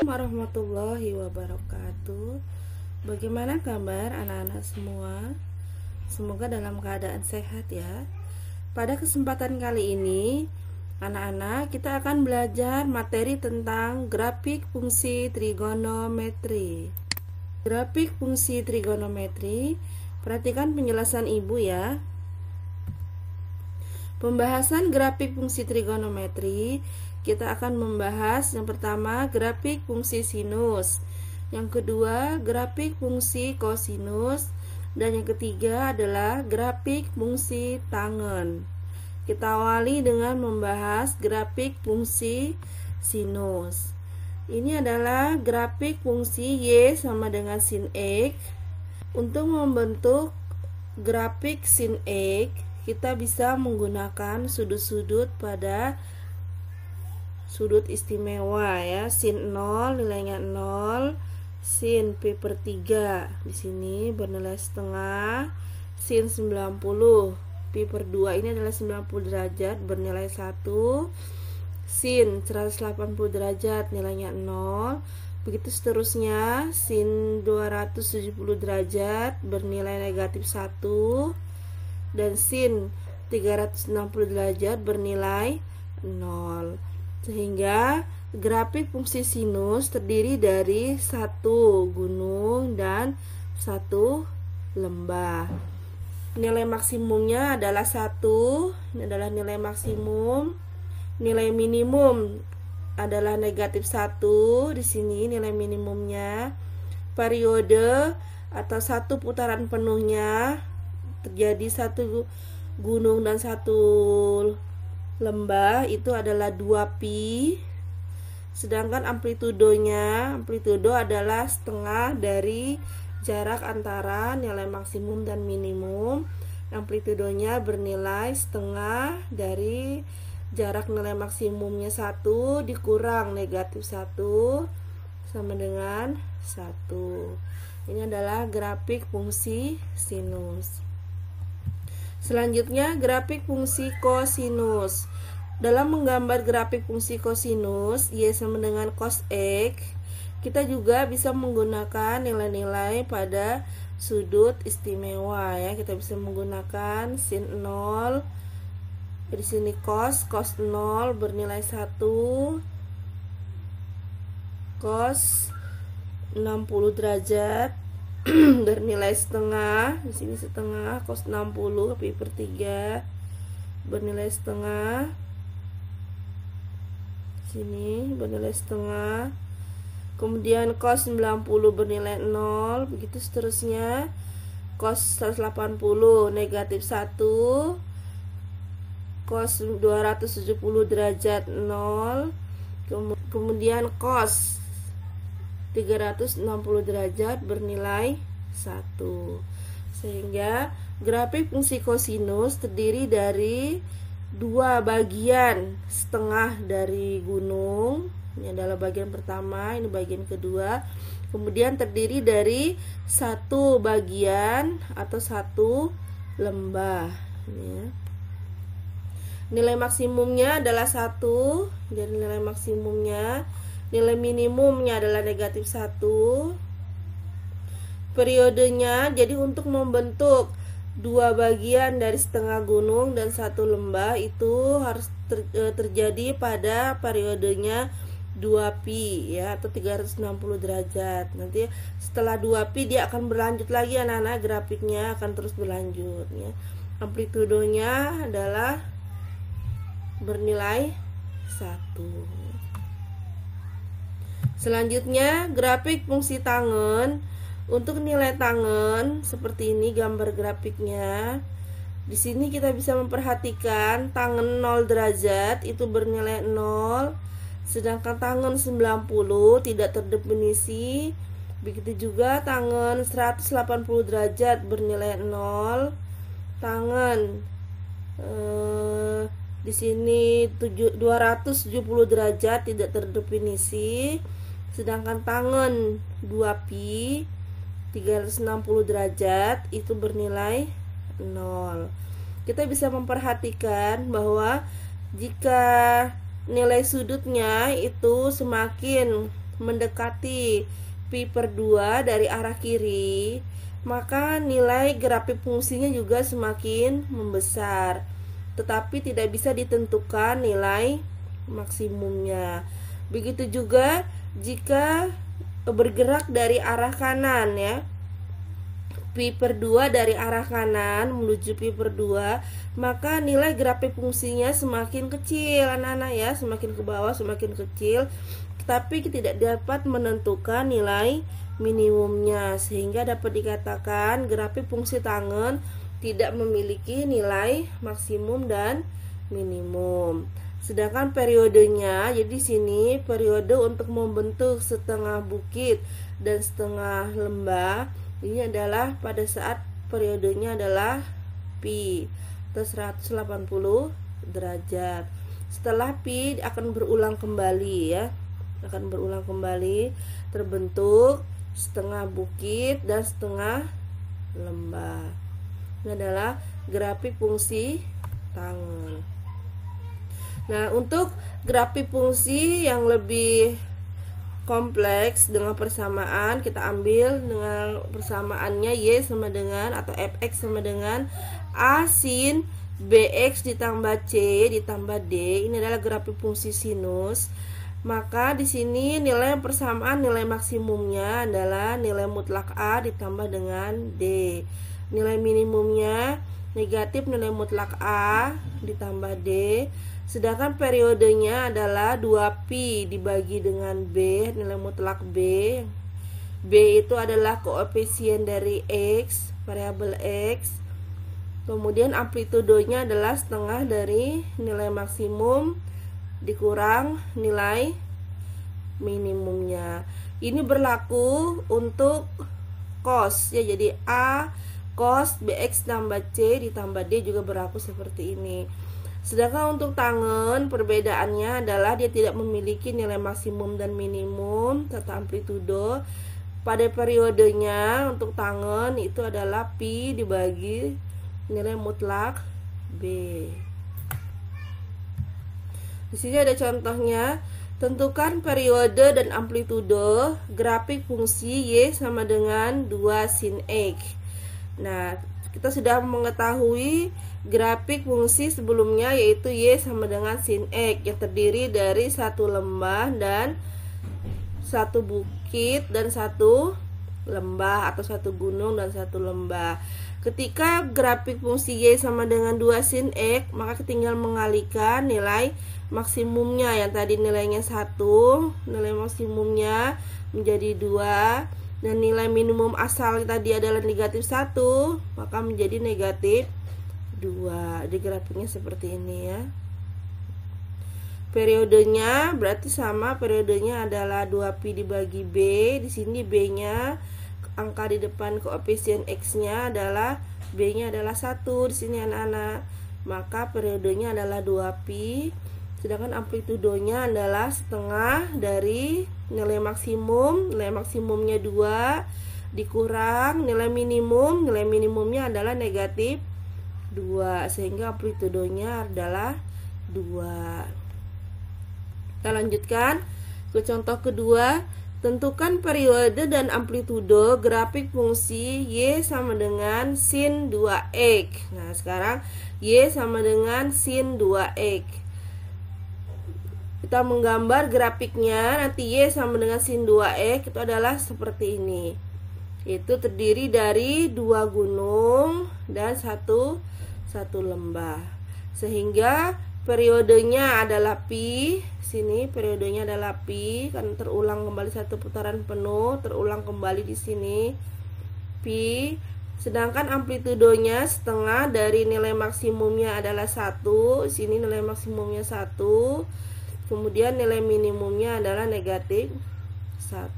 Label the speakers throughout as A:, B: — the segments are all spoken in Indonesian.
A: Warahmatullahi wabarakatuh. Bagaimana kabar anak-anak semua? Semoga dalam keadaan sehat ya. Pada kesempatan kali ini, anak-anak, kita akan belajar materi tentang grafik fungsi trigonometri. Grafik fungsi trigonometri, perhatikan penjelasan ibu ya. Pembahasan grafik fungsi trigonometri, kita akan membahas yang pertama grafik fungsi sinus, yang kedua grafik fungsi kosinus, dan yang ketiga adalah grafik fungsi tangen. Kita awali dengan membahas grafik fungsi sinus. Ini adalah grafik fungsi Y sama dengan sin X. Untuk membentuk grafik sin X, kita bisa menggunakan sudut-sudut pada sudut istimewa ya. Sin 0 nilainya 0, sin pi per 3 di sini bernilai setengah, sin 90 pi per 2 ini adalah 90 derajat bernilai 1, sin 180 derajat nilainya 0. Begitu seterusnya, sin 270 derajat bernilai negatif 1, dan sin 360 derajat bernilai 0. Sehingga grafik fungsi sinus terdiri dari satu gunung dan satu lembah. Nilai maksimumnya adalah 1, ini adalah nilai maksimum. Nilai minimum adalah negatif 1, di sini nilai minimumnya. Periode atau satu putaran penuhnya terjadi satu gunung dan satu lembah itu adalah 2pi. Sedangkan amplitudo adalah setengah dari jarak antara nilai maksimum dan minimum. Amplitudonya bernilai setengah dari jarak nilai maksimumnya 1 dikurang negatif 1 sama dengan 1. Ini adalah grafik fungsi sinus. Selanjutnya grafik fungsi kosinus. Dalam menggambar grafik fungsi kosinus Y sama dengan cos X, kita juga bisa menggunakan nilai-nilai pada sudut istimewa ya. Kita bisa menggunakan sin 0. Di sini cos 0 bernilai 1, cos 60 derajat bernilai setengah, di sini setengah, cos 60 pi per 3 bernilai setengah, sini bernilai setengah. Kemudian cos 90 bernilai 0, begitu seterusnya. Cos 180 negatif 1, cos 270 derajat 0, kemudian cos 360 derajat bernilai 1. Sehingga grafik fungsi kosinus terdiri dari dua bagian setengah dari gunung. Ini adalah bagian pertama, ini bagian kedua. Kemudian terdiri dari satu bagian atau satu lembah ya. Nilai maksimumnya adalah 1, dan nilai maksimumnya. Nilai minimumnya adalah negatif 1. Periodenya, jadi untuk membentuk dua bagian dari setengah gunung dan satu lembah itu harus terjadi pada periodenya 2pi ya, atau 360 derajat. Nanti setelah 2pi dia akan berlanjut lagi anak-anak, grafiknya akan terus berlanjut ya. Amplitudonya adalah bernilai 1. Selanjutnya grafik fungsi tangen. Untuk nilai tangen seperti ini gambar grafiknya. Di sini kita bisa memperhatikan tangen 0 derajat itu bernilai 0, sedangkan tangen 90 tidak terdefinisi. Begitu juga tangen 180 derajat bernilai 0. Tangen di sini 270 derajat tidak terdefinisi. Sedangkan tangen 2pi 360 derajat itu bernilai 0. Kita bisa memperhatikan bahwa jika nilai sudutnya itu semakin mendekati pi per 2 dari arah kiri, maka nilai grafik fungsinya juga semakin membesar, tetapi tidak bisa ditentukan nilai maksimumnya. Begitu juga jika bergerak dari arah kanan ya, pi per 2 dari arah kanan menuju pi per 2, maka nilai grafik fungsinya semakin kecil anak-anak ya, semakin ke bawah semakin kecil, tapi tidak dapat menentukan nilai minimumnya, sehingga dapat dikatakan grafik fungsi tangen tidak memiliki nilai maksimum dan minimum. Sedangkan periodenya, jadi sini periode untuk membentuk setengah bukit dan setengah lembah ini adalah pada saat periodenya adalah pi atau 180 derajat. Setelah pi akan berulang kembali ya, akan berulang kembali, terbentuk setengah bukit dan setengah lembah. Ini adalah grafik fungsi tangen. Nah, untuk grafik fungsi yang lebih kompleks dengan persamaan, kita ambil dengan persamaannya y sama dengan atau fx sama dengan a sin bx ditambah c ditambah d. Ini adalah grafik fungsi sinus. Maka di sini nilai persamaan nilai maksimumnya adalah nilai mutlak a ditambah dengan d. Nilai minimumnya negatif nilai mutlak a ditambah d. Sedangkan periodenya adalah 2pi dibagi dengan B, nilai mutlak B. B itu adalah koefisien dari X, variabel X. Kemudian amplitudonya adalah setengah dari nilai maksimum dikurang nilai minimumnya. Ini berlaku untuk cos ya, jadi A cos BX tambah C ditambah D juga berlaku seperti ini. Sedangkan untuk tangen perbedaannya adalah dia tidak memiliki nilai maksimum dan minimum serta amplitudo. Pada periodenya untuk tangen itu adalah pi dibagi nilai mutlak B. Di sini ada contohnya. Tentukan periode dan amplitudo grafik fungsi y sama dengan 2 sin x. Nah, kita sudah mengetahui grafik fungsi sebelumnya, yaitu y sama dengan sin x yang terdiri dari satu lembah dan satu bukit dan satu lembah, atau satu gunung dan satu lembah. Ketika grafik fungsi y sama dengan 2 sin x, maka tinggal mengalihkan nilai maksimumnya yang tadi nilainya 1, nilai maksimumnya menjadi 2, dan nilai minimum asal tadi adalah negatif 1, maka menjadi negatif 2. Di grafiknya seperti ini ya. Periodenya berarti sama, periodenya adalah 2pi dibagi B. Di sini B-nya angka di depan koefisien X-nya adalah B-nya adalah 1 di sini anak-anak. Maka periodenya adalah 2pi. Sedangkan amplitudonya adalah setengah dari nilai maksimum. Nilai maksimumnya 2 dikurang nilai minimum. Nilai minimumnya adalah negatif 2, sehingga amplitudonya adalah 2. Kita lanjutkan ke contoh kedua. Tentukan periode dan amplitudo grafik fungsi y sama dengan sin 2x. Nah, sekarang y sama dengan sin 2x. Kita menggambar grafiknya. Nanti y sama dengan sin 2x itu adalah seperti ini. Itu terdiri dari 2 gunung dan satu lembah, sehingga periodenya adalah pi. Sini periodenya adalah pi, kan terulang kembali satu putaran penuh, terulang kembali di sini pi. Sedangkan amplitudonya setengah dari nilai maksimumnya adalah 1. Sini nilai maksimumnya 1. Kemudian nilai minimumnya adalah negatif 1,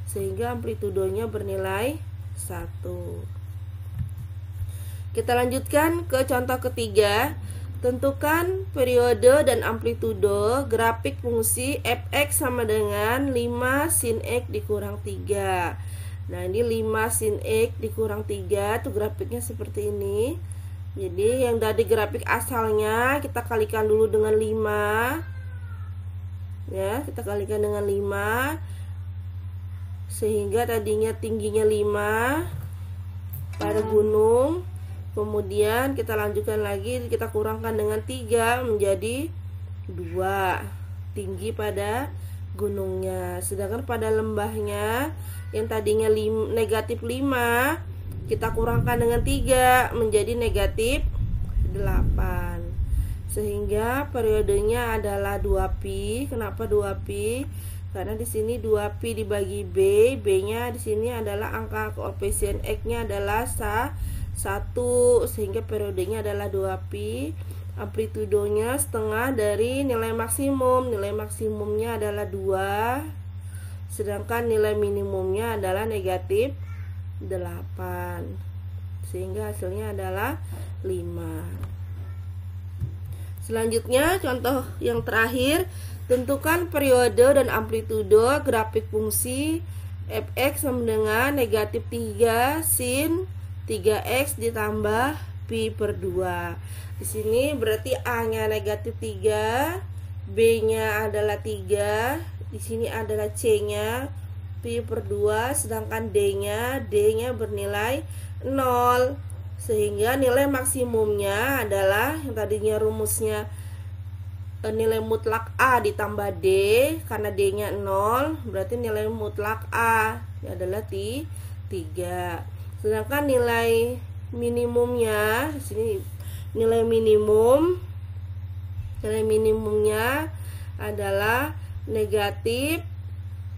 A: sehingga amplitudonya bernilai 1. Kita lanjutkan ke contoh ketiga. Tentukan periode dan amplitudo grafik fungsi fx sama dengan 5 sin x dikurang 3. Nah, ini 5 sin x dikurang 3 itu grafiknya seperti ini. Jadi yang dari grafik asalnya kita kalikan dulu dengan 5. ya, kita kalikan dengan 5 sehingga tadinya tingginya 5 pada gunung. Kemudian kita lanjutkan lagi, kita kurangkan dengan 3 menjadi 2 tinggi pada gunungnya. Sedangkan pada lembahnya yang tadinya negatif 5 kita kurangkan dengan 3 menjadi negatif 8, sehingga periodenya adalah 2pi. Kenapa 2pi? Karena di sini 2pi dibagi B, B-nya di sini adalah angka koefisien X-nya adalah 1, sehingga periodenya adalah 2pi. Amplitudonya setengah dari nilai maksimum. Nilai maksimumnya adalah 2, sedangkan nilai minimumnya adalah negatif 8, sehingga hasilnya adalah 5. Selanjutnya contoh yang terakhir, tentukan periode dan amplitudo grafik fungsi fx sama dengan negatif 3 sin 3x ditambah pi per 2. Di sini berarti A-nya negatif 3, B-nya adalah 3, di sini adalah C-nya pi per 2, sedangkan D-nya bernilai 0. Sehingga nilai maksimumnya adalah yang tadinya rumusnya nilai mutlak A ditambah D, karena D-nya 0, berarti nilai mutlak A adalah 3. Sedangkan nilai minimumnya di sini nilai minimumnya adalah negatif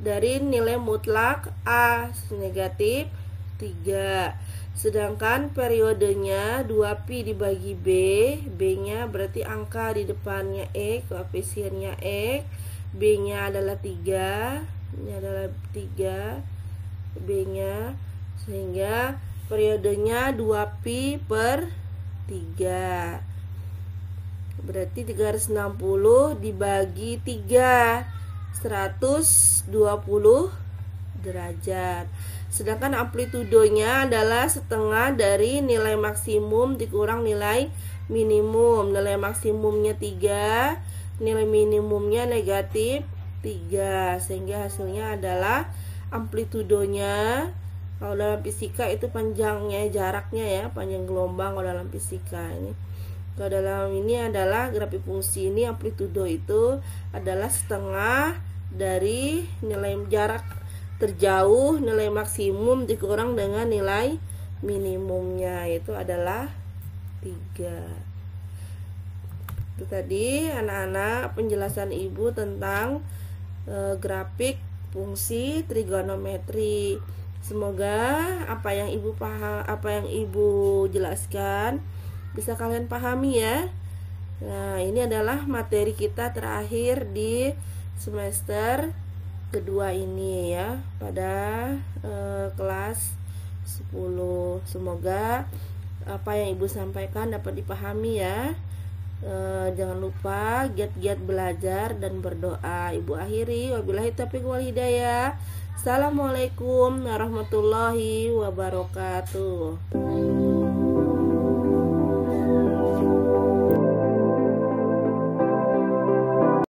A: dari nilai mutlak A, negatif 3. Sedangkan periodenya 2pi dibagi B, B-nya berarti angka di depannya X, koefisiennya X, B-nya adalah 3, ini adalah 3 B-nya, sehingga periodenya 2pi per 3, berarti 360 dibagi 3, 120 derajat. Sedangkan amplitudonya adalah setengah dari nilai maksimum dikurang nilai minimum. Nilai maksimumnya 3, nilai minimumnya negatif 3, sehingga hasilnya adalah amplitudonya. Kalau dalam fisika itu panjangnya, jaraknya ya, panjang gelombang kalau dalam fisika ini. Kalau dalam ini adalah grafik fungsi ini, amplitudo itu adalah setengah dari nilai jarak terjauh nilai maksimum dikurang dengan nilai minimumnya, itu adalah 3. Itu tadi anak-anak penjelasan ibu tentang grafik fungsi trigonometri. Semoga apa yang ibu jelaskan bisa kalian pahami ya. Nah, ini adalah materi kita terakhir di semester kedua ini ya, pada kelas 10. Semoga apa yang ibu sampaikan dapat dipahami ya. Jangan lupa giat-giat belajar dan berdoa. Ibu akhiri, wabillahi taufiq wal hidayah. Assalamualaikum warahmatullahi wabarakatuh.